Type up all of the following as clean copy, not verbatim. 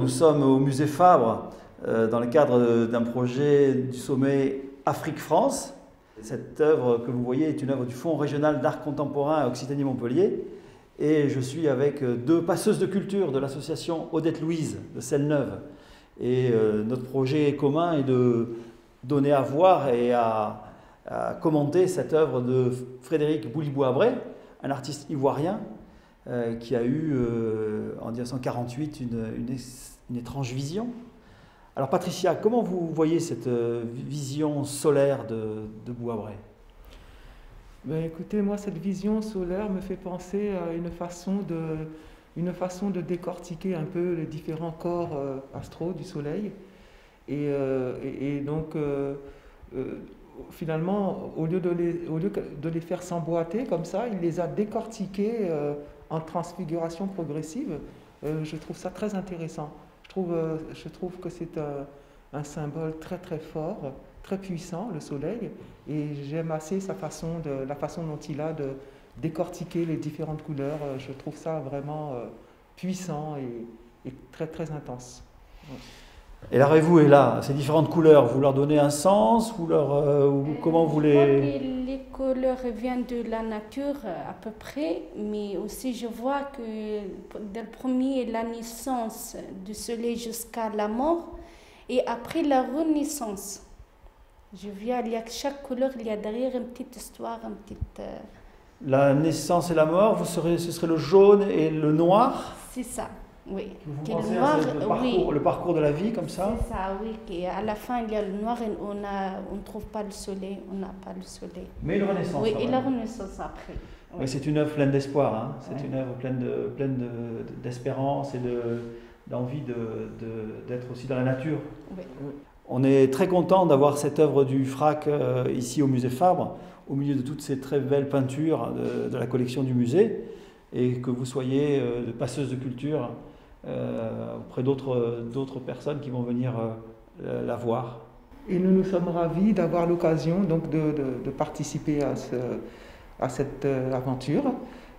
nous sommes au musée Fabre dans le cadre d'un projet du sommet Afrique-France. Cette œuvre que vous voyez est une œuvre du Fonds régional d'art contemporain Occitanie-Montpellier. Et je suis avec deux passeuses de culture de l'association Odette Louise de Selle-Neuve. Et notre projet commun est de donner à voir et à commenter cette œuvre de Frédéric Boulibois-Abré, un artiste ivoirien qui a eu en 1948 une étrange vision. Alors Patricia, comment vous voyez cette vision solaire de Bouabré? Ben, écoutez, moi cette vision solaire me fait penser à une façon de décortiquer un peu les différents corps astraux du Soleil. Et donc finalement, au lieu de les faire s'emboîter comme ça, il les a décortiqués en transfiguration progressive. Je trouve ça très intéressant. Je trouve que c'est un symbole très très fort, très puissant, le soleil, et j'aime assez la façon dont il a de décortiquer les différentes couleurs. Je trouve ça vraiment puissant et très très intense. Et la Révou est là, ces différentes couleurs, vous leur donnez un sens, comment vous les... Je vois que les couleurs viennent de la nature à peu près, mais aussi je vois que dès le premier, la naissance du soleil jusqu'à la mort, et après la renaissance. Je vois, chaque couleur, il y a derrière une petite histoire, une petite... La naissance et la mort, ce serait le jaune et le noir? C'est ça. Oui. Vous le pensez noir, le parcours de la vie comme ça? C'est ça, oui. Et à la fin, il y a le noir et on ne trouve pas le soleil, on n'a pas le soleil. Mais une renaissance. Oui, et la renaissance après. Oui. Oui, c'est une œuvre pleine d'espoir, hein. C'est une œuvre pleine d'espérance et d'envie d'être aussi dans la nature. Oui. On est très content d'avoir cette œuvre du FRAC ici au musée Fabre, au milieu de toutes ces très belles peintures de la collection du musée, et que vous soyez de passeuses de culture auprès d'autres personnes qui vont venir la voir. Et nous sommes ravis d'avoir l'occasion donc de participer à cette aventure,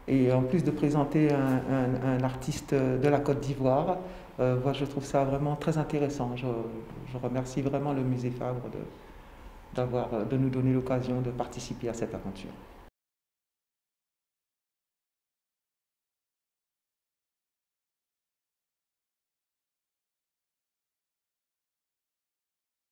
et en plus de présenter un artiste de la Côte d'Ivoire. Moi, je trouve ça vraiment très intéressant. Je remercie vraiment le musée Fabre de nous donner l'occasion de participer à cette aventure.